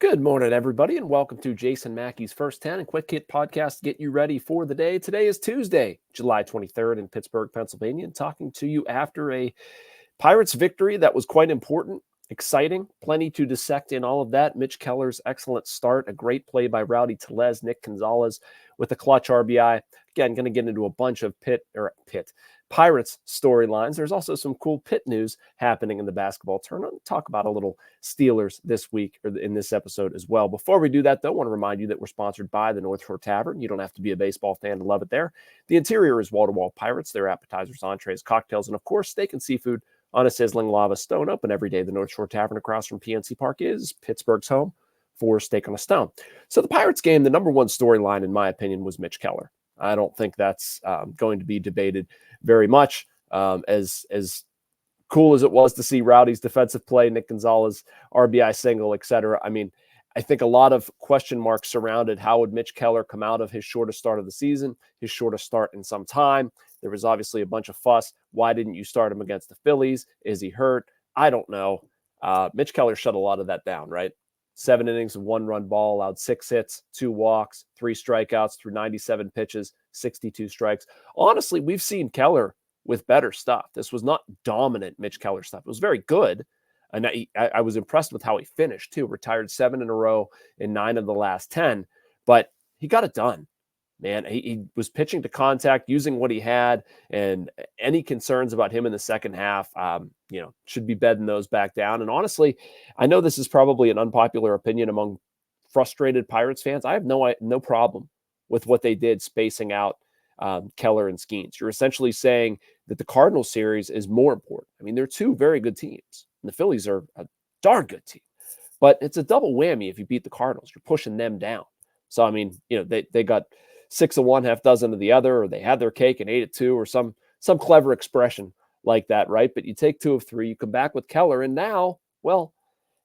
Good morning, everybody, and welcome to Jason Mackey's First 10 and Quick Hit Podcast to get you ready for the day. Today is Tuesday, July 23rd in Pittsburgh, Pennsylvania, and talking to you after a Pirates victory that was quite important, exciting, plenty to dissect in all of that. Mitch Keller's excellent start, a great play by Rowdy Tellez, Nick Gonzalez with a clutch RBI. Again, going to get into a bunch of Pirates storylines. There's also some cool Pitt news happening in the basketball tournament. Talk about a little Steelers this week or in this episode as well. Before we do that, though, I want to remind you that we're sponsored by the North Shore Tavern. You don't have to be a baseball fan to love it there. The interior is wall-to-wall Pirates. Their appetizers, entrees, cocktails, and of course, steak and seafood on a sizzling lava stone. Open every day. The North Shore Tavern across from PNC Park is Pittsburgh's home for steak on a stone. So the Pirates game, the number one storyline, in my opinion, was Mitch Keller. I don't think that's going to be debated very much. As cool as it was to see Rowdy's defensive play, Nick Gonzalez, RBI single, etc. I mean, I think a lot of question marks surrounded how would Mitch Keller come out of his shortest start of the season, his shortest start in some time. There was obviously a bunch of fuss. Why didn't you start him against the Phillies? Is he hurt? I don't know. Mitch Keller shut a lot of that down, right? 7 innings of 1-run ball, allowed 6 hits, 2 walks, 3 strikeouts through 97 pitches, 62 strikes. Honestly, we've seen Keller with better stuff. This was not dominant Mitch Keller stuff. It was very good. And I was impressed with how he finished, too. Retired 7 in a row in 9 of the last 10. But he got it done, man. He was pitching to contact, using what he had. And any concerns about him in the second half, should be bedding those back down. And honestly, I know this is probably an unpopular opinion among frustrated Pirates fans. I have no problem with what they did spacing out Keller and Skeens. You're essentially saying that the Cardinals series is more important. I mean, they're two very good teams. And the Phillies are a darn good team. But it's a double whammy if you beat the Cardinals. You're pushing them down. So, I mean, they got 6 of one, half dozen of the other, or they had their cake and ate it too, or some clever expression like that, right? But you take 2 of 3, you come back with Keller, and now, well,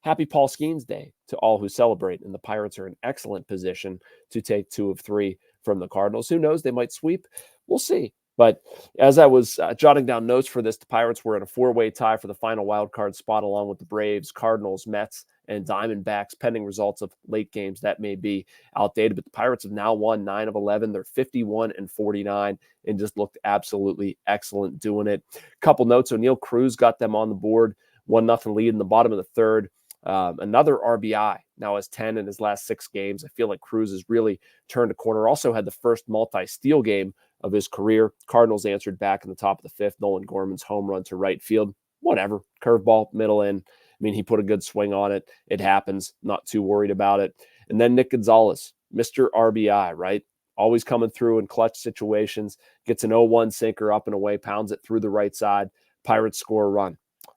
happy Paul Skeens Day to all who celebrate. And the Pirates are in excellent position to take 2 of 3 from the Cardinals. Who knows? They might sweep. We'll see. But as I was jotting down notes for this, the Pirates were in a 4-way tie for the final wild card spot, along with the Braves, Cardinals, Mets, and Diamondbacks, pending results of late games that may be outdated. But the Pirates have now won 9 of 11. They're 51-49 and just looked absolutely excellent doing it. Couple notes: O'Neal Cruz got them on the board, 1-0 lead in the bottom of the third. Another RBI, now has 10 in his last 6 games. I feel like Cruz has really turned a corner. Also had the first multi-steal game of his career. Cardinals answered back in the top of the 5th. Nolan Gorman's home run to right field. Whatever. Curveball, middle in. I mean, he put a good swing on it. It happens. Not too worried about it. And then Nick Gonzalez, Mr. RBI, right? Always coming through in clutch situations. Gets an 0-1 sinker up and away, pounds it through the right side. Pirates score a run.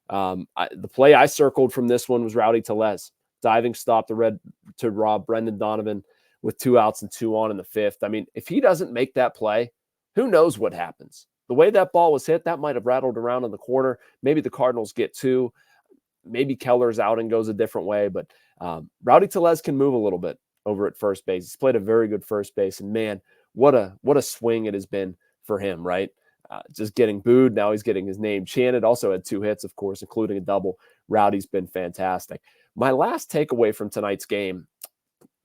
The play I circled from this one was Rowdy Tellez. Diving stop to rob Brendan Donovan with 2 outs and 2 on in the 5th. I mean, if he doesn't make that play, who knows what happens? The way that ball was hit, that might have rattled around in the corner. Maybe the Cardinals get 2. Maybe Keller's outing goes a different way. But Rowdy Tellez can move a little bit over at first base. He's played a very good first base. And, man, what a swing it has been for him, right? Just getting booed. Now he's getting his name chanted. Also had 2 hits, of course, including a double. Rowdy's been fantastic. My last takeaway from tonight's game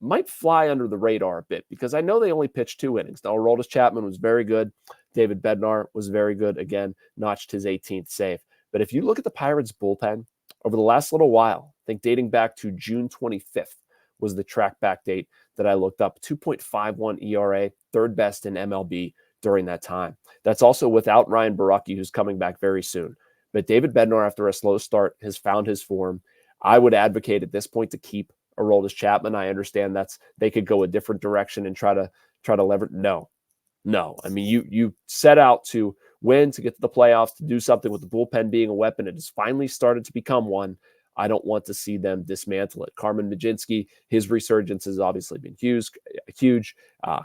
might fly under the radar a bit because I know they only pitched 2 innings. Now, Aroldis Chapman was very good. David Bednar was very good. Again, notched his 18th save. But if you look at the Pirates bullpen over the last little while, I think dating back to June 25th was the track back date that I looked up. 2.51 ERA, 3rd best in MLB during that time. That's also without Ryan Baracki, who's coming back very soon. But David Bednar, after a slow start, has found his form. I would advocate at this point to keep Aroldis Chapman. I understand they could go a different direction and try to leverage. No. I mean, you set out to win, to get to the playoffs, to do something with the bullpen being a weapon. It has finally started to become one. I don't want to see them dismantle it. Carmen Mlodzinski, his resurgence has obviously been huge.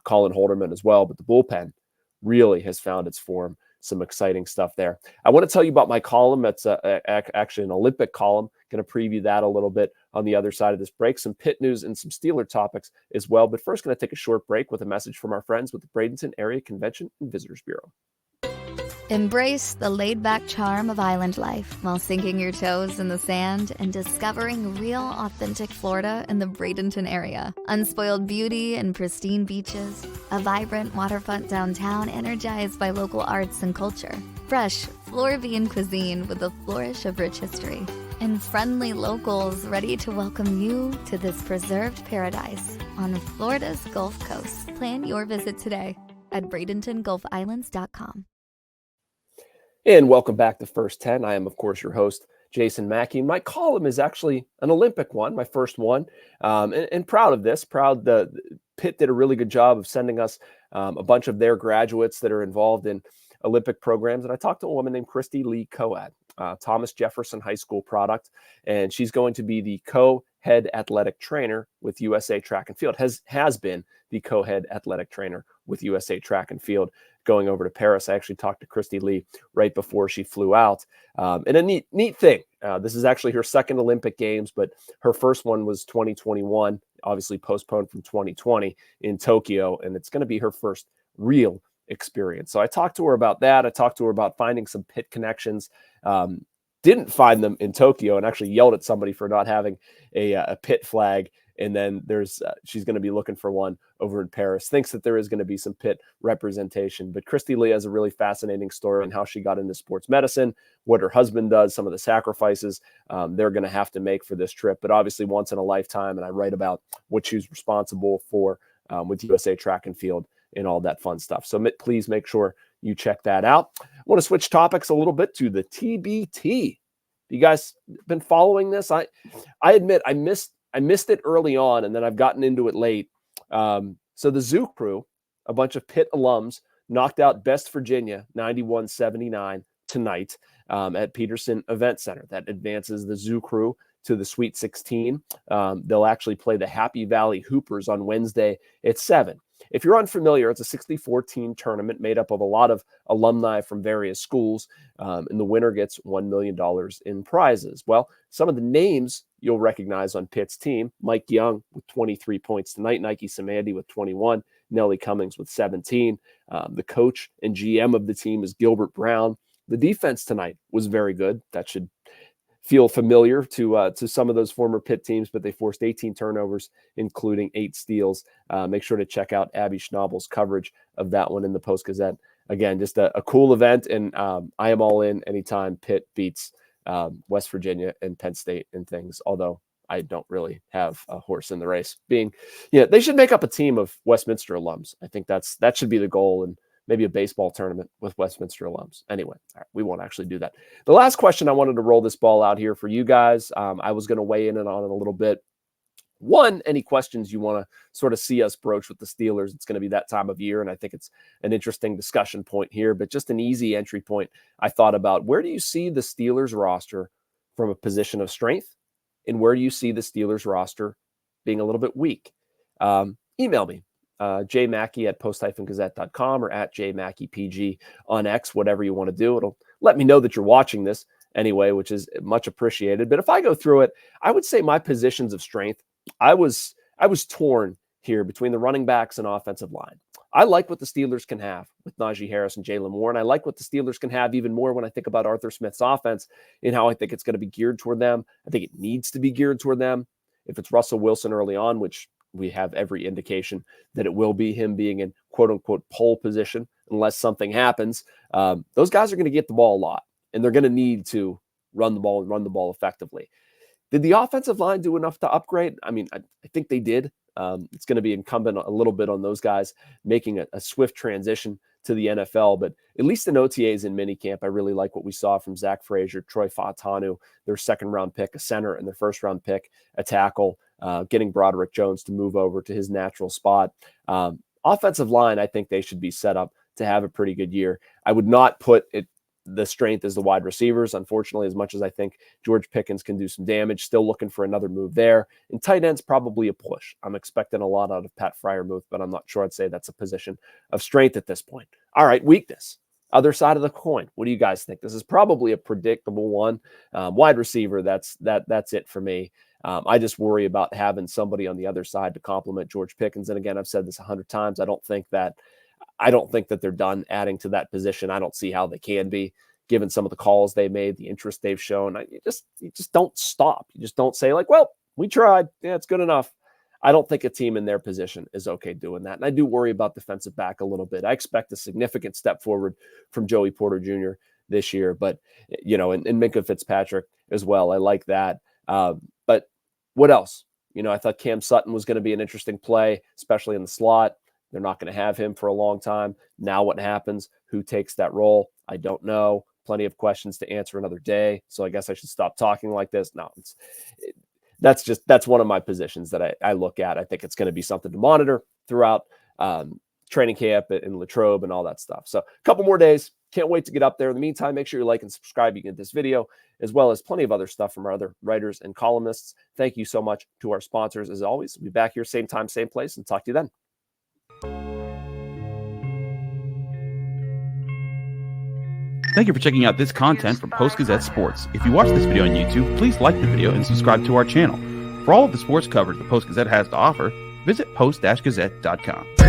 Colin Holderman as well, but the bullpen really has found its form. Some exciting stuff there. I want to tell you about my column. That's actually an Olympic column. Going to preview that a little bit on the other side of this break. Some Pitt news and some Steeler topics as well. But first, going to take a short break with a message from our friends with the Bradenton Area Convention and Visitors Bureau. Embrace the laid-back charm of island life while sinking your toes in the sand and discovering real, authentic Florida in the Bradenton area. Unspoiled beauty and pristine beaches, a vibrant waterfront downtown energized by local arts and culture, fresh Floridian cuisine with a flourish of rich history, and friendly locals ready to welcome you to this preserved paradise on Florida's Gulf Coast. Plan your visit today at BradentonGulfIslands.com. And welcome back to First 10. I am, of course, your host, Jason Mackey. My column is actually an Olympic one, my first one, and proud of this. Proud that Pitt did a really good job of sending us a bunch of their graduates that are involved in Olympic programs. And I talked to a woman named Christie-Lee Coad, Thomas Jefferson High School product, and she's going to be the co-head athletic trainer with USA Track and Field, has been the co-head athletic trainer with USA Track and Field going over to Paris. I actually talked to Christie-Lee right before she flew out. And a neat thing, this is actually her second Olympic Games, but her first one was 2021, obviously postponed from 2020 in Tokyo, and it's going to be her first real experience. So I talked to her about that. I talked to her about finding some Pitt connections. Didn't find them in Tokyo, and actually yelled at somebody for not having a Pitt flag. And then she's going to be looking for one over in Paris. Thinks that there is going to be some Pitt representation. But Christie-Lee has a really fascinating story on how she got into sports medicine, what her husband does, some of the sacrifices they're going to have to make for this trip. But obviously once in a lifetime, and I write about what she's responsible for with USA Track and Field and all that fun stuff. So please make sure you check that out. I want to switch topics a little bit to the TBT. You guys been following this? I admit I missed it early on, and then I've gotten into it late. So the Zoo Crew, a bunch of Pitt alums, knocked out Best Virginia 91-79 tonight at Peterson Event Center. That advances the Zoo Crew to the Sweet 16. They'll actually play the Happy Valley Hoopers on Wednesday at 7. If you're unfamiliar, it's a 64-team tournament made up of a lot of alumni from various schools, and the winner gets $1 million in prizes. Well, some of the names you'll recognize on Pitt's team: Mike Young with 23 points tonight, Nike Samandi with 21, Nellie Cummings with 17. The coach and GM of the team is Gilbert Brown. The defense tonight was very good. That should feel familiar to some of those former Pitt teams, but they forced 18 turnovers, including 8 steals. Make sure to check out Abby Schnabel's coverage of that one in the Post-Gazette. Again, just a cool event, and I am all in anytime Pitt beats West Virginia and Penn State and things, although I don't really have a horse in the race. They should make up a team of Westminster alums. I think that should be the goal, and maybe a baseball tournament with Westminster alums. Anyway, all right, we won't actually do that. The last question, I wanted to roll this ball out here for you guys. I was going to weigh in on it a little bit. One, any questions you want to sort of see us broach with the Steelers? It's going to be that time of year, and I think it's an interesting discussion point here, but just an easy entry point. I thought about, where do you see the Steelers roster from a position of strength, and where do you see the Steelers roster being a little bit weak? Email me. jmackey at post-gazette.com or at jmackeypg on X, whatever you want to do. It'll let me know that you're watching this anyway, which is much appreciated. But if I go through it, I would say my positions of strength, I was torn here between the running backs and offensive line. I like what the Steelers can have with Najee Harris and Jalen Moore, and I like what the Steelers can have even more when I think about Arthur Smith's offense and how I think it's going to be geared toward them. I think it needs to be geared toward them. If it's Russell Wilson early on, which we have every indication that it will be, him being in quote-unquote pole position unless something happens, those guys are going to get the ball a lot, and they're going to need to run the ball and run the ball effectively. Did the offensive line do enough to upgrade? I mean, I think they did. It's going to be incumbent a little bit on those guys making a swift transition to the NFL, but at least in OTAs in minicamp, I really like what we saw from Zach Frazier, Troy Fautanu, their second-round pick, a center, and their first-round pick, a tackle, getting Broderick Jones to move over to his natural spot. Offensive line, I think they should be set up to have a pretty good year. I would not put the strength as the wide receivers, unfortunately, as much as I think George Pickens can do some damage. Still looking for another move there. And tight end's probably a push. I'm expecting a lot out of Pat Freiermuth, but I'm not sure I'd say that's a position of strength at this point. All right, weakness. Other side of the coin. What do you guys think? This is probably a predictable one. Wide receiver, that's it for me. I just worry about having somebody on the other side to complement George Pickens. And again, I've said this 100 times. I don't think that I don't think that they're done adding to that position. I don't see how they can be, given some of the calls they made, the interest they've shown. You just don't stop. You just don't say like, well, we tried. Yeah, it's good enough. I don't think a team in their position is okay doing that. And I do worry about defensive back a little bit. I expect a significant step forward from Joey Porter Jr. this year, but, and Minkah Fitzpatrick as well. I like that. But what else? I thought Cam Sutton was going to be an interesting play, especially in the slot. They're not going to have him for a long time. Now what happens? Who takes that role? I don't know. Plenty of questions to answer another day. So I guess I should stop talking like this. No, that's one of my positions that I look at. I think it's going to be something to monitor throughout training camp and Latrobe and all that stuff. So a couple more days. Can't wait to get up there. In the meantime, make sure you like and subscribe. You get this video, as well as plenty of other stuff from our other writers and columnists. Thank you so much to our sponsors. As always, we'll be back here same time, same place, and talk to you then. Thank you for checking out this content from Post-Gazette Sports. If you watch this video on YouTube, please like the video and subscribe to our channel. For all of the sports coverage the Post-Gazette has to offer, visit post-gazette.com.